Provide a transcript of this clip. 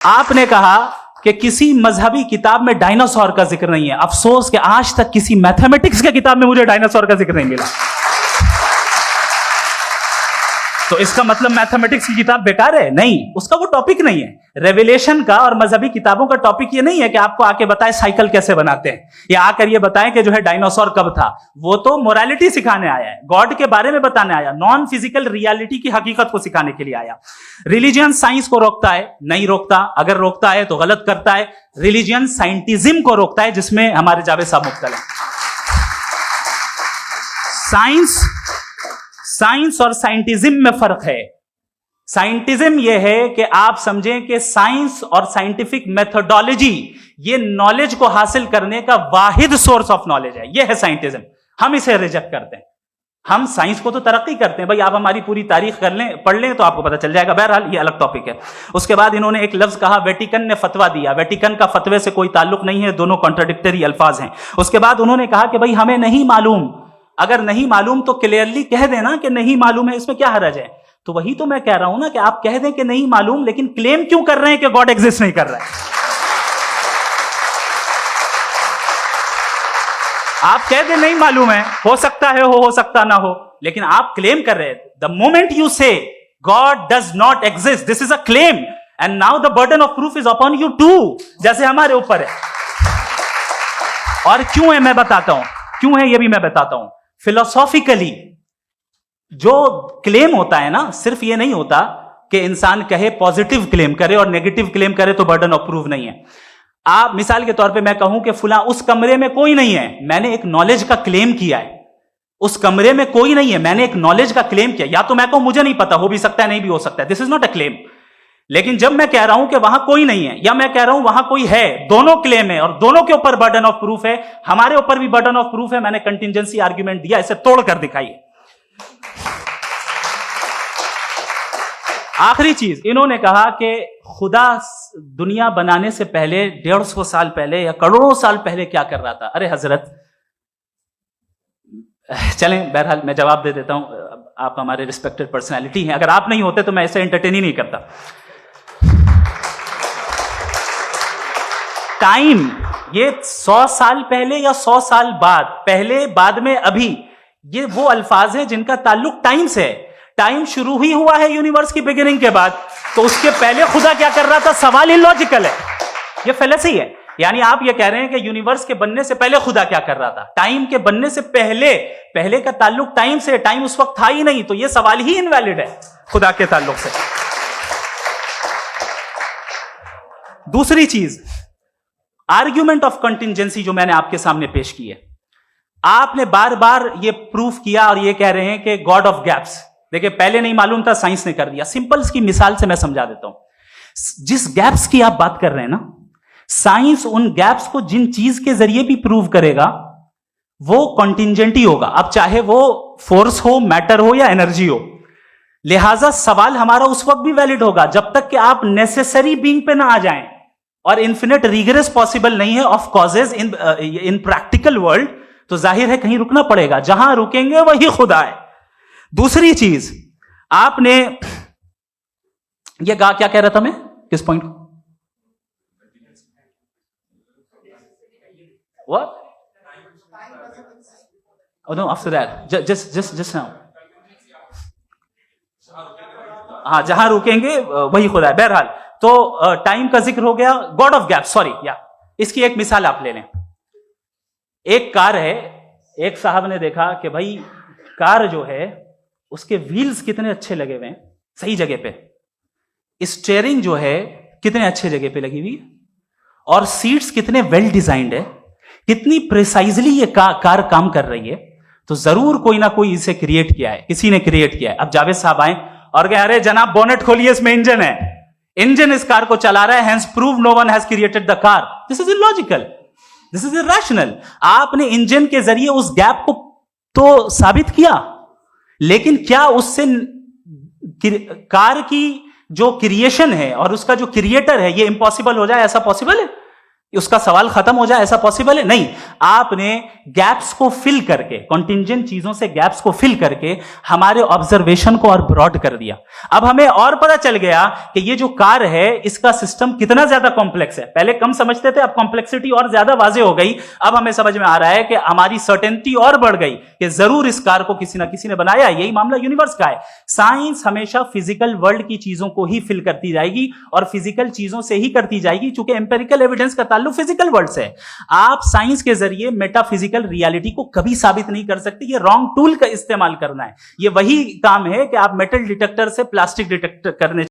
आपने कहा कि किसी मजहबी किताब में डायनासोर का जिक्र नहीं है। अफसोस कि आज तक किसी मैथमेटिक्स की किताब में मुझे डायनासोर का जिक्र नहीं मिला। तो इसका मतलब मैथमेटिक्स की किताब बेकार है? नहीं, उसका वो टॉपिक नहीं है। रेवलेशन का और मजहबी किताबों का टॉपिक ये नहीं है कि आपको आके बताए साइकिल कैसे बनाते हैं या आकर ये बताएं कि जो है डायनासोर कब था। वो तो मोरालिटी सिखाने आया है, गॉड के बारे में बताने आया, नॉन फिजिकल रियलिटी की हकीकत को सिखाने के लिए आया। रिलीजियन साइंस को रोकता है? नहीं रोकता। अगर रोकता है तो गलत करता है। रिलीजियन साइंटिज्म को रोकता है, जिसमें हमारे जावेद साहब मुब्तला हैं। साइंस और साइंटिज्म में फर्क है। साइंटिज्म यह है कि आप समझें कि साइंस और साइंटिफिक मेथोडोलॉजी ये नॉलेज को हासिल करने का वाहिद सोर्स ऑफ नॉलेज है। यह है साइंटिज्म। हम इसे रिजेक्ट करते हैं। हम साइंस को तो तरक्की करते हैं, भाई आप हमारी पूरी तारीख कर लें, पढ़ लें तो आपको पता चल जाएगा। बहरहाल ये अलग टॉपिक है। उसके बाद इन्होंने एक लफ्ज कहा, वेटिकन ने फतवा दिया। वेटिकन का फतवे से कोई ताल्लुक नहीं है, दोनों कॉन्ट्राडिक्टरी अल्फाज हैं। उसके बाद उन्होंने कहा कि भाई हमें नहीं मालूम। अगर नहीं मालूम तो क्लियरली कह देना कि नहीं मालूम है, इसमें क्या हरज है? तो वही तो मैं कह रहा हूं ना कि आप कह दें कि नहीं मालूम, लेकिन क्लेम क्यों कर रहे हैं कि गॉड एग्जिस्ट नहीं कर रहा है? आप कह दें नहीं मालूम है, हो सकता है हो सकता ना हो, लेकिन आप क्लेम कर रहे हैं। The moment you say God does not exist, this is a claim, and now the burden of proof is upon you too, जैसे हमारे ऊपर है। और क्यों है मैं बताता हूं, क्यों है ये भी मैं बताता हूं। फिलोसॉफिकली जो क्लेम होता है ना, सिर्फ ये नहीं होता कि इंसान कहे पॉजिटिव क्लेम करे और नेगेटिव क्लेम करे तो बर्डन ऑफ प्रूफ नहीं है। आप मिसाल के तौर पे मैं कहूं कि फुला उस कमरे में कोई नहीं है, मैंने एक नॉलेज का क्लेम किया है। उस कमरे में कोई नहीं है, मैंने एक नॉलेज का क्लेम किया। या तो मैं कहूं मुझे नहीं पता, हो भी सकता है नहीं भी हो सकता है, this is not a claim. लेकिन जब मैं कह रहा हूं कि वहां कोई नहीं है या मैं कह रहा हूं वहां कोई है, दोनों क्लेम है और दोनों के ऊपर बर्डन ऑफ प्रूफ है। हमारे ऊपर भी बर्डन ऑफ प्रूफ है। मैंने कंटिजेंसी आर्ग्यूमेंट दिया, इसे तोड़कर दिखाइए। आखिरी चीज, इन्होंने कहा कि खुदा दुनिया बनाने से पहले 150 साल पहले या करोड़ों साल पहले क्या कर रहा था। अरे हजरत, चलें बहरहाल मैं जवाब दे देता हूं। आप हमारे रिस्पेक्टेड पर्सनैलिटी हैं, अगर आप नहीं होते तो मैं ऐसे एंटरटेन ही नहीं करता। टाइम ये 100 साल पहले या 100 साल बाद, पहले बाद में अभी, ये वो अल्फाज हैं जिनका ताल्लुक टाइम से है। टाइम शुरू ही हुआ है यूनिवर्स की बिगिनिंग के बाद, तो उसके पहले खुदा क्या कर रहा था? सवाल इलॉजिकल है, ये फेलेसी है। यानी आप ये कह रहे हैं कि यूनिवर्स के बनने से पहले खुदा क्या कर रहा था? टाइम के बनने से पहले, पहले का ताल्लुक टाइम से, टाइम उस वक्त था ही नहीं, तो ये सवाल ही इनवैलिड है खुदा के ताल्लुक से। दूसरी चीज, आर्ग्यूमेंट ऑफ कंटिजेंसी जो मैंने आपके सामने पेश की है, आपने बार बार ये प्रूफ किया और ये कह रहे हैं कि गॉड ऑफ गैप्स। देखिए, पहले नहीं मालूम था, साइंस ने कर दिया। सिंपल की मिसाल से मैं समझा देता हूं। जिस गैप्स की आप बात कर रहे हैं ना, साइंस उन गैप्स को जिन चीज के जरिए भी प्रूव करेगा वो कॉन्टिजेंट ही होगा। अब चाहे वो फोर्स हो, मैटर हो या एनर्जी हो। लिहाजा सवाल हमारा उस वक्त भी वैलिड होगा जब तक कि आप नेसेसरी बीइंग पे ना आ जाएं। और इन्फिनिट रिगरेस पॉसिबल नहीं है of causes in practical world, तो जाहिर है कहीं रुकना पड़ेगा। जहां रुकेंगे वही खुदा है। दूसरी चीज, आपने ये कहा, क्या कह रहा था मैं, किस पॉइंट को? What? Oh no, after that, just now. हाँ, जहां रुकेंगे वही खुदा है। बहरहाल, तो टाइम का जिक्र हो गया। गॉड ऑफ गैप, सॉरी, या इसकी एक मिसाल आप ले लें। एक कार है, एक साहब ने देखा कि भाई कार जो है उसके व्हील्स कितने अच्छे लगे हुए हैं सही जगह पे, स्टीयरिंग जो है कितने अच्छे जगह पे लगी हुई, और सीट्स कितने वेल डिजाइंड है, कितनी प्रिसाइजली ये कार काम कर रही है। तो जरूर कोई ना कोई इसे क्रिएट किया है, किसी ने क्रिएट किया है। अब जावेद साहब आए और कहे, अरे जनाब बोनेट खोलिए, इसमें इंजन है, इंजन इस कार को चला रहा है, hence prove no one has created the car. This is illogical, this is irrational. आपने इंजन के जरिए उस गैप को तो साबित किया, लेकिन क्या उससे कार की जो क्रिएशन है और उसका जो क्रिएटर है ये इम्पॉसिबल हो जाए? ऐसा पॉसिबल है? उसका सवाल खत्म हो जाए, ऐसा पॉसिबल है? नहीं। आपने गैप्स को फिल करके, कॉन्टिंजेंट चीजों से गैप्स को फिल करके हमारे ऑब्जर्वेशन को और ब्रॉड कर दिया। अब हमें और पता चल गया कि ये जो कार है इसका सिस्टम कितना ज्यादा कॉम्प्लेक्स है। पहले कम समझते थे, अब कॉम्प्लेक्सिटी और ज्यादा वाजे हो गई। अब हमें समझ में आ रहा है कि हमारी सर्टेनिटी और बढ़ गई कि जरूर इस कार को किसी ना किसी ने बनाया। यही मामला यूनिवर्स का है। साइंस हमेशा फिजिकल वर्ल्ड की चीजों को ही फिल करती जाएगी और फिजिकल चीजों से ही करती जाएगी, क्योंकि एम्पेरिकल एविडेंस का ताल्लुक फिजिकल वर्ल्ड से है। आप साइंस के जरिए मेटाफिजिकल रियलिटी को कभी साबित नहीं कर सकते। ये रॉन्ग टूल का इस्तेमाल करना है। ये वही काम है कि आप मेटल डिटेक्टर से प्लास्टिक डिटेक्टर करने